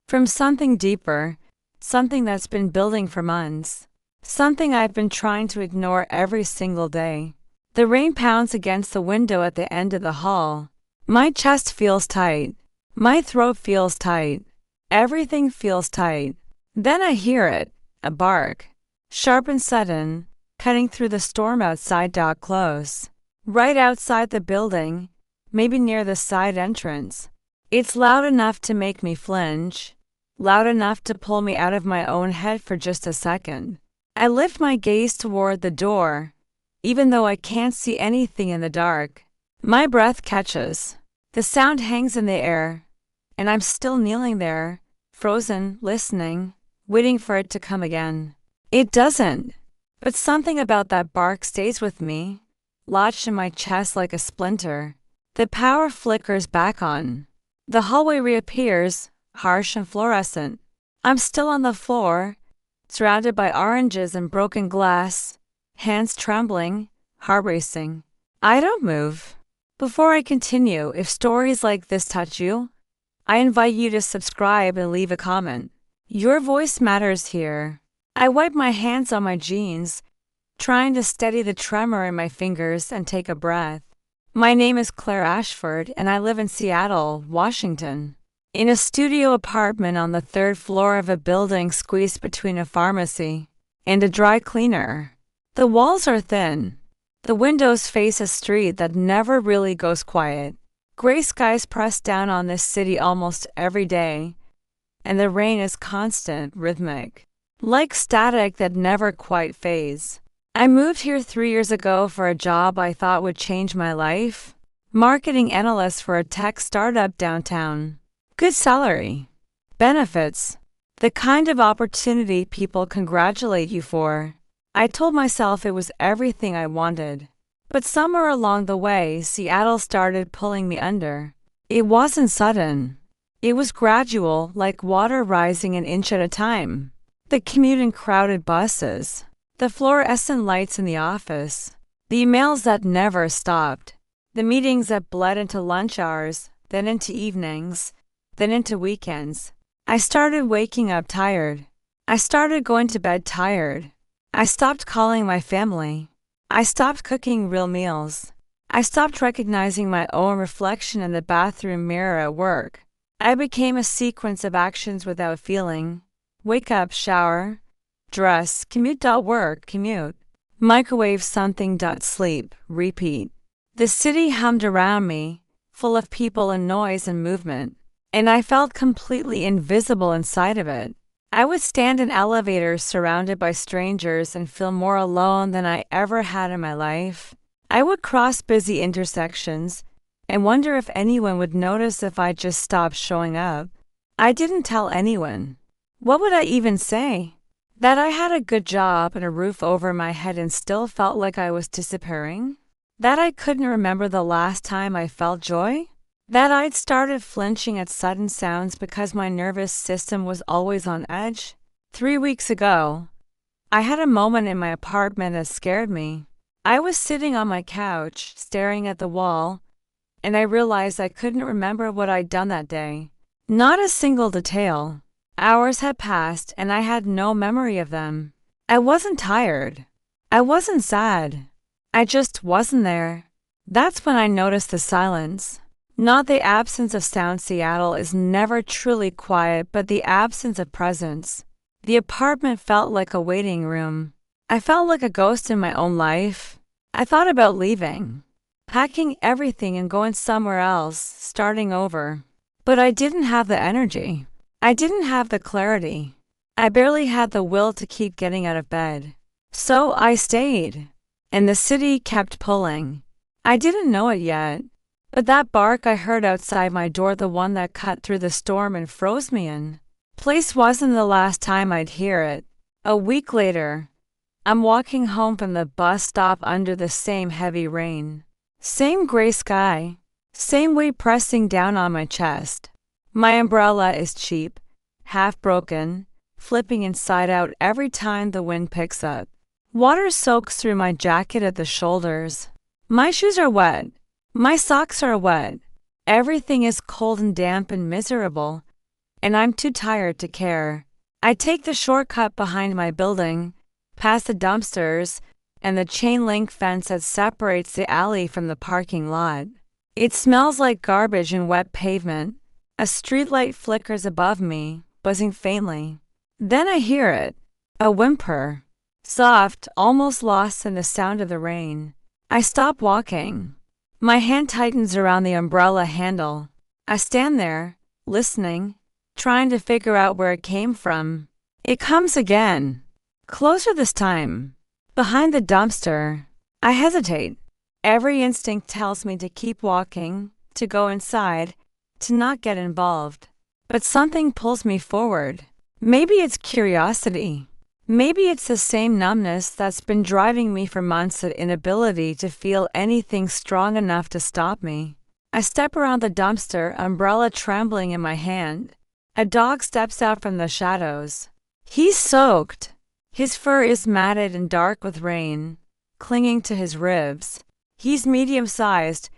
From something deeper, something that's been building for months, something I've been trying to ignore every single day. The rain pounds against the window at the end of the hall. My chest feels tight. My throat feels tight. Everything feels tight. Then I hear it, a bark. Sharp and sudden, cutting through the storm outside. Close. Right outside the building, maybe near the side entrance. It's loud enough to make me flinch, loud enough to pull me out of my own head for just a second. I lift my gaze toward the door, even though I can't see anything in the dark. My breath catches. The sound hangs in the air, and I'm still kneeling there, frozen, listening, waiting for it to come again. It doesn't, but something about that bark stays with me, lodged in my chest like a splinter. The power flickers back on. The hallway reappears, harsh and fluorescent. I'm still on the floor, surrounded by oranges and broken glass, hands trembling, heart racing. I don't move. Before I continue, if stories like this touch you, I invite you to subscribe and leave a comment. Your voice matters here. I wipe my hands on my jeans, trying to steady the tremor in my fingers and take a breath. My name is Claire Ashford, and I live in Seattle, Washington, in a studio apartment on the third floor of a building squeezed between a pharmacy and a dry cleaner. The walls are thin. The windows face a street that never really goes quiet. Gray skies press down on this city almost every day, and the rain is constant, rhythmic, like static that never quite fades. I moved here 3 years ago for a job I thought would change my life. Marketing analyst for a tech startup downtown. Good salary. Benefits. The kind of opportunity people congratulate you for. I told myself it was everything I wanted. But somewhere along the way, Seattle started pulling me under. It wasn't sudden. It was gradual, like water rising an inch at a time. The commute in crowded buses. The fluorescent lights in the office, the emails that never stopped, the meetings that bled into lunch hours, then into evenings, then into weekends. I started waking up tired. I started going to bed tired. I stopped calling my family. I stopped cooking real meals. I stopped recognizing my own reflection in the bathroom mirror at work. I became a sequence of actions without feeling. Wake up, shower, dress, commute. Work, commute, microwave something. Sleep, repeat. The city hummed around me, full of people and noise and movement, and I felt completely invisible inside of it. I would stand in elevators surrounded by strangers and feel more alone than I ever had in my life. I would cross busy intersections and wonder if anyone would notice if I just stopped showing up. I didn't tell anyone. What would I even say? That I had a good job and a roof over my head and still felt like I was disappearing? That I couldn't remember the last time I felt joy? That I'd started flinching at sudden sounds because my nervous system was always on edge? 3 weeks ago, I had a moment in my apartment that scared me. I was sitting on my couch, staring at the wall, and I realized I couldn't remember what I'd done that day. Not a single detail. Hours had passed, and I had no memory of them. I wasn't tired. I wasn't sad. I just wasn't there. That's when I noticed the silence. Not the absence of sound. Seattle is never truly quiet, but the absence of presence. The apartment felt like a waiting room. I felt like a ghost in my own life. I thought about leaving, packing everything and going somewhere else, starting over. But I didn't have the energy. I didn't have the clarity. I barely had the will to keep getting out of bed. So I stayed, and the city kept pulling. I didn't know it yet, but that bark I heard outside my door, the one that cut through the storm and froze me in place, wasn't the last time I'd hear it. A week later, I'm walking home from the bus stop under the same heavy rain. Same gray sky, same weight pressing down on my chest. My umbrella is cheap, half broken, flipping inside out every time the wind picks up. Water soaks through my jacket at the shoulders. My shoes are wet. My socks are wet. Everything is cold and damp and miserable. and I'm too tired to care. I take the shortcut behind my building, past the dumpsters, and the chain link fence that separates the alley from the parking lot. It smells like garbage and wet pavement. A streetlight flickers above me, buzzing faintly. Then I hear it. A whimper. Soft, almost lost in the sound of the rain. I stop walking. My hand tightens around the umbrella handle. I stand there, listening, trying to figure out where it came from. It comes again. Closer this time. Behind the dumpster. I hesitate. Every instinct tells me to keep walking, to go inside, to not get involved. But something pulls me forward. Maybe it's curiosity. Maybe it's the same numbness that's been driving me for months, the inability to feel anything strong enough to stop me. I step around the dumpster, umbrella trembling in my hand. A dog steps out from the shadows. He's soaked. His fur is matted and dark with rain, clinging to his ribs. He's medium-sized,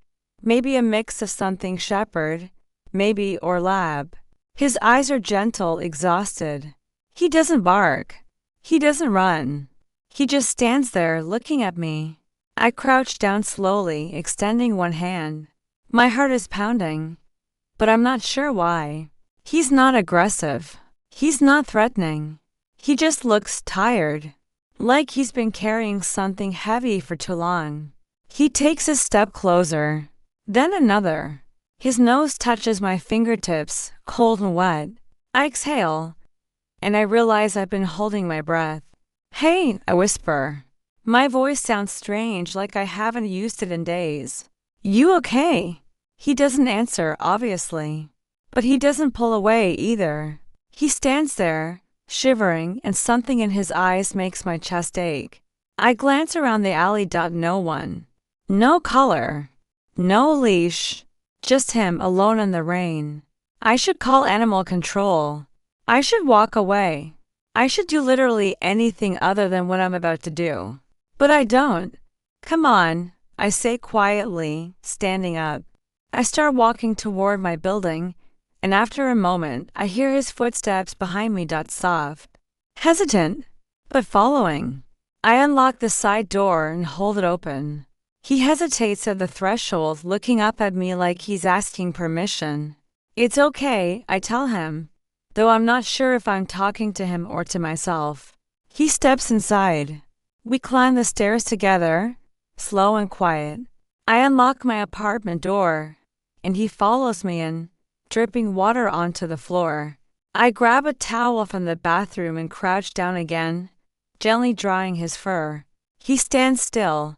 maybe a mix of something shepherd, maybe or lab. His eyes are gentle, exhausted. He doesn't bark. He doesn't run. He just stands there looking at me. I crouch down slowly, extending one hand. My heart is pounding, but I'm not sure why. He's not aggressive. He's not threatening. He just looks tired, like he's been carrying something heavy for too long. He takes a step closer, then another. His nose touches my fingertips, cold and wet. I exhale, and I realize I've been holding my breath. "Hey," I whisper. My voice sounds strange, like I haven't used it in days. "You okay?" He doesn't answer, obviously. But he doesn't pull away either. He stands there, shivering, and something in his eyes makes my chest ache. I glance around the alley. No one. No collar. No leash. Just him, alone in the rain. I should call animal control. I should walk away. I should do literally anything other than what I'm about to do. But I don't. "Come on," I say quietly, standing up. I start walking toward my building, and after a moment, I hear his footsteps behind me. Soft. Hesitant, but following. I unlock the side door and hold it open. He hesitates at the threshold, looking up at me like he's asking permission. "It's okay," I tell him, though I'm not sure if I'm talking to him or to myself. He steps inside. We climb the stairs together, slow and quiet. I unlock my apartment door, and he follows me in, dripping water onto the floor. I grab a towel from the bathroom and crouch down again, gently drying his fur. He stands still,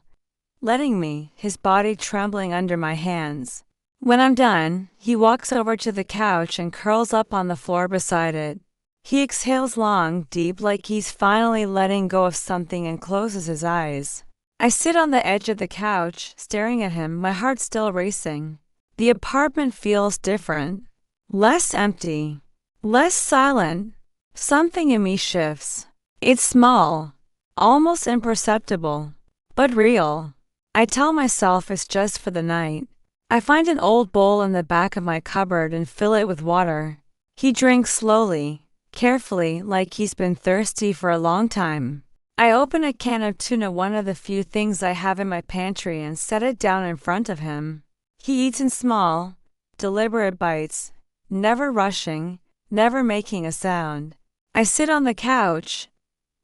letting me, his body trembling under my hands. When I'm done, he walks over to the couch and curls up on the floor beside it. He exhales long, deep, like he's finally letting go of something, and closes his eyes. I sit on the edge of the couch, staring at him, my heart still racing. The apartment feels different. Less empty. Less silent. Something in me shifts. It's small. Almost imperceptible. But real. I tell myself it's just for the night. I find an old bowl in the back of my cupboard and fill it with water. He drinks slowly, carefully, like he's been thirsty for a long time. I open a can of tuna, one of the few things I have in my pantry, and set it down in front of him. He eats in small, deliberate bites, never rushing, never making a sound. I sit on the couch,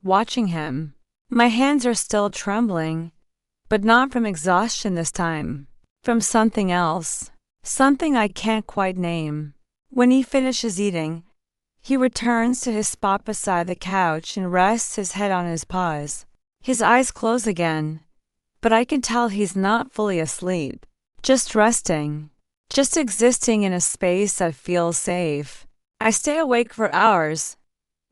watching him. My hands are still trembling, but not from exhaustion this time. From something else. Something I can't quite name. When he finishes eating, he returns to his spot beside the couch and rests his head on his paws. His eyes close again, but I can tell he's not fully asleep. Just resting. Just existing in a space that feels safe. I stay awake for hours,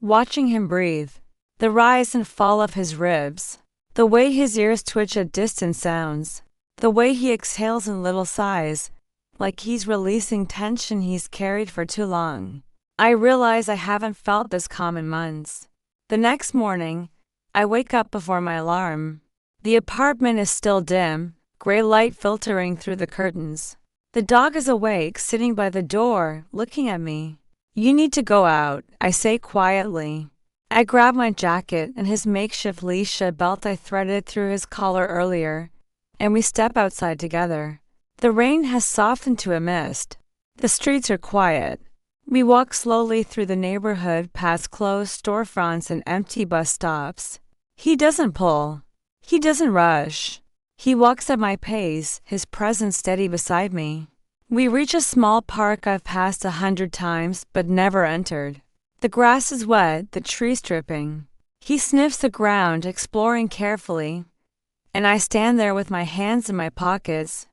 watching him breathe. The rise and fall of his ribs. The way his ears twitch at distant sounds. The way he exhales in little sighs, like he's releasing tension he's carried for too long. I realize I haven't felt this calm in months. The next morning, I wake up before my alarm. The apartment is still dim, gray light filtering through the curtains. The dog is awake, sitting by the door, looking at me. You need to go out, I say quietly. I grab my jacket and his makeshift leash belt I threaded through his collar earlier, and we step outside together. The rain has softened to a mist. The streets are quiet. We walk slowly through the neighborhood past closed storefronts and empty bus stops. He doesn't pull. He doesn't rush. He walks at my pace, his presence steady beside me. We reach a small park I've passed 100 times but never entered. The grass is wet, the trees dripping. He sniffs the ground, exploring carefully, and I stand there with my hands in my pockets,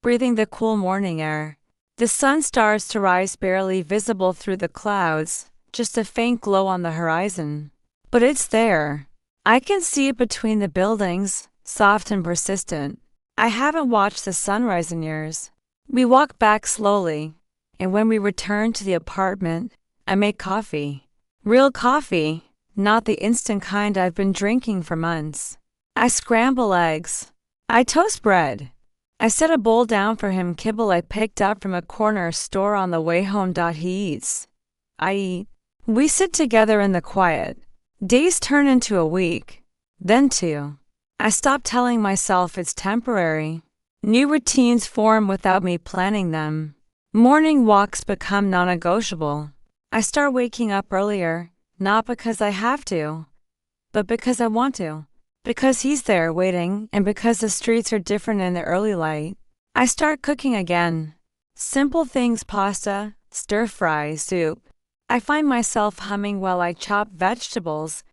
breathing the cool morning air. The sun starts to rise, barely visible through the clouds, just a faint glow on the horizon. But it's there. I can see it between the buildings, soft and persistent. I haven't watched the sunrise in years. We walk back slowly, and when we return to the apartment, I make coffee. Real coffee, not the instant kind I've been drinking for months. I scramble eggs. I toast bread. I set a bowl down for him, kibble I picked up from a corner store on the way home. He eats. I eat. We sit together in the quiet. Days turn into a week, then two. I stop telling myself it's temporary. New routines form without me planning them. Morning walks become non-negotiable. I start waking up earlier, not because I have to, but because I want to. Because he's there waiting, and because the streets are different in the early light. I start cooking again. Simple things: pasta, stir-fry, soup. I find myself humming while I chop vegetables,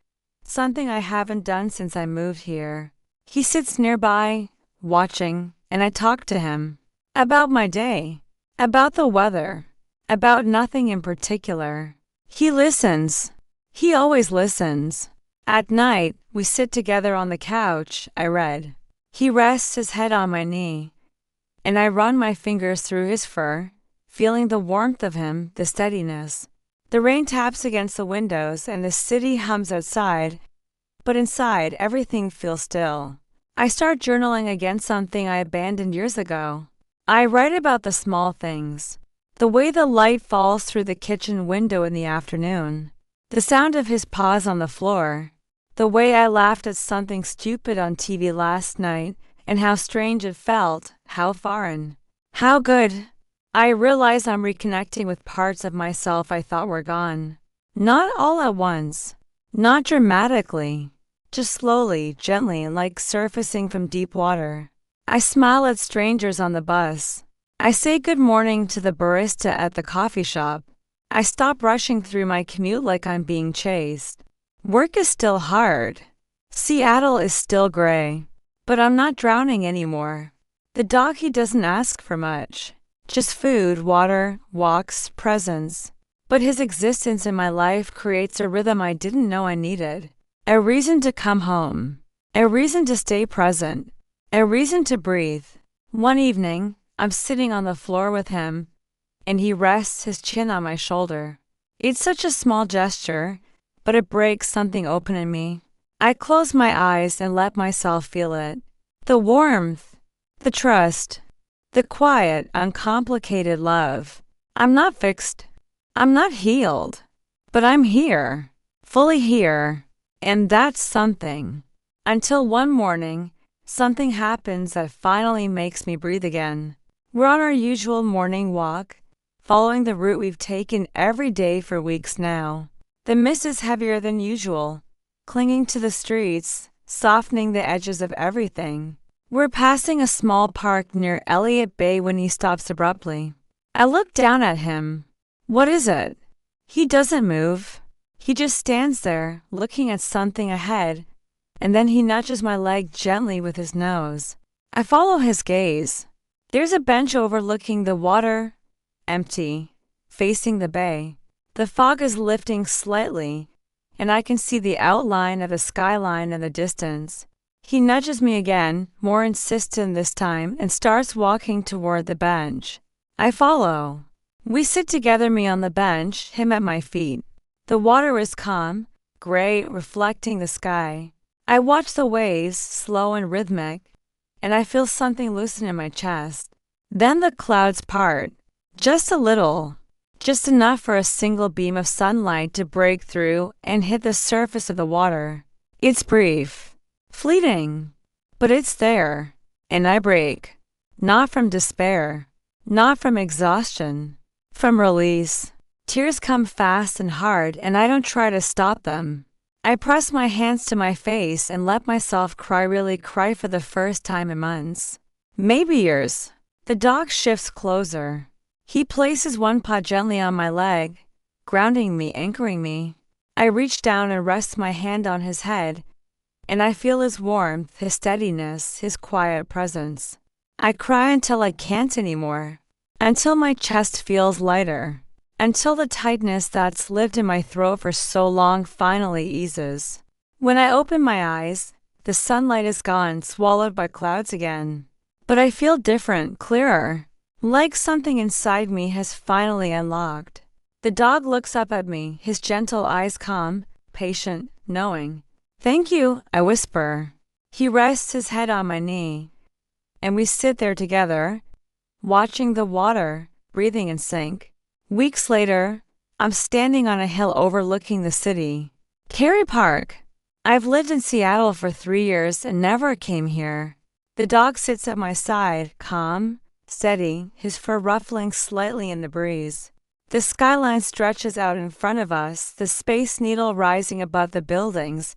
something I haven't done since I moved here. He sits nearby, watching, and I talk to him. About my day. About the weather. About nothing in particular. He listens. He always listens. At night, we sit together on the couch. I read. He rests his head on my knee, and I run my fingers through his fur, feeling the warmth of him, the steadiness. The rain taps against the windows and the city hums outside, but inside everything feels still. I start journaling again, something I abandoned years ago. I write about the small things. The way the light falls through the kitchen window in the afternoon. The sound of his paws on the floor. The way I laughed at something stupid on TV last night, and how strange it felt, how foreign. How good. I realize I'm reconnecting with parts of myself I thought were gone. Not all at once. Not dramatically. Just slowly, gently, like surfacing from deep water. I smile at strangers on the bus. I say good morning to the barista at the coffee shop. I stop rushing through my commute like I'm being chased. Work is still hard. Seattle is still gray. But I'm not drowning anymore. The dog, he doesn't ask for much. Just food, water, walks, presence. But his existence in my life creates a rhythm I didn't know I needed. A reason to come home. A reason to stay present. A reason to breathe. One evening, I'm sitting on the floor with him, and he rests his chin on my shoulder. It's such a small gesture, but it breaks something open in me. I close my eyes and let myself feel it. The warmth, the trust, the quiet, uncomplicated love. I'm not fixed. I'm not healed. But I'm here. Fully here. And that's something. Until one morning, something happens that finally makes me breathe again. We're on our usual morning walk, following the route we've taken every day for weeks now. The mist is heavier than usual, clinging to the streets, softening the edges of everything. We're passing a small park near Elliott Bay when he stops abruptly. I look down at him. What is it? He doesn't move. He just stands there, looking at something ahead, and then he nudges my leg gently with his nose. I follow his gaze. There's a bench overlooking the water, empty, facing the bay. The fog is lifting slightly, and I can see the outline of the skyline in the distance. He nudges me again, more insistent this time, and starts walking toward the bench. I follow. We sit together, me on the bench, him at my feet. The water is calm, gray, reflecting the sky. I watch the waves, slow and rhythmic, and I feel something loosen in my chest. Then the clouds part. Just a little. just enough for a single beam of sunlight to break through and hit the surface of the water. It's brief, fleeting, but it's there, and I break. Not from despair, not from exhaustion, from release. Tears come fast and hard, and I don't try to stop them. I press my hands to my face and let myself really cry for the first time in months. Maybe years. The dog shifts closer. He places one paw gently on my leg, grounding me, anchoring me. I reach down and rest my hand on his head, and I feel his warmth, his steadiness, his quiet presence. I cry until I can't anymore, until my chest feels lighter, until the tightness that's lived in my throat for so long finally eases. When I open my eyes, the sunlight is gone, swallowed by clouds again. But I feel different, clearer, like something inside me has finally unlocked. The dog looks up at me, his gentle eyes calm, patient, knowing. "Thank you," I whisper. He rests his head on my knee, and we sit there together, watching the water, breathing in sync. Weeks later, I'm standing on a hill overlooking the city. Cary Park. I've lived in Seattle for 3 years and never came here. The dog sits at my side, calm, steady, his fur ruffling slightly in the breeze. The skyline stretches out in front of us, the Space Needle rising above the buildings,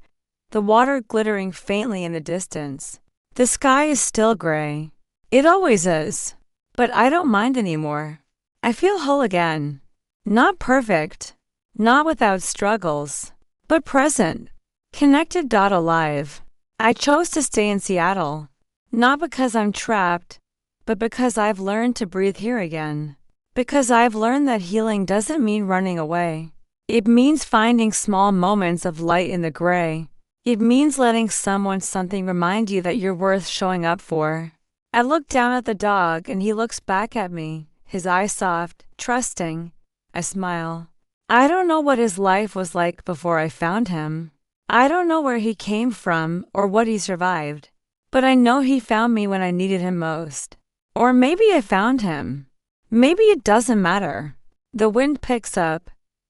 the water glittering faintly in the distance. The sky is still gray. It always is. But I don't mind anymore. I feel whole again. Not perfect, not without struggles, but present, connected. Alive. I chose to stay in Seattle, not because I'm trapped, but because I've learned to breathe here again. Because I've learned that healing doesn't mean running away. It means finding small moments of light in the gray. It means letting something remind you that you're worth showing up for. I look down at the dog and he looks back at me, his eyes soft, trusting. I smile. I don't know what his life was like before I found him. I don't know where he came from or what he survived. But I know he found me when I needed him most. Or maybe I found him. Maybe it doesn't matter. The wind picks up,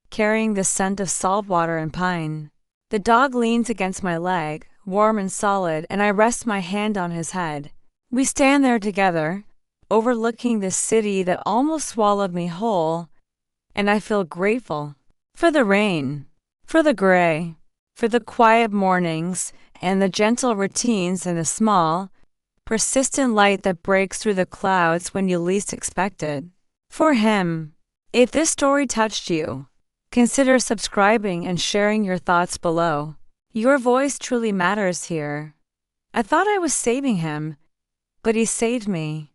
carrying the scent of salt water and pine. The dog leans against my leg, warm and solid, and I rest my hand on his head. We stand there together, overlooking this city that almost swallowed me whole, and I feel grateful. For the rain, for the gray, for the quiet mornings, and the gentle routines and the small, persistent light that breaks through the clouds when you least expect it. For him. If this story touched you, consider subscribing and sharing your thoughts below. Your voice truly matters here. I thought I was saving him, but he saved me.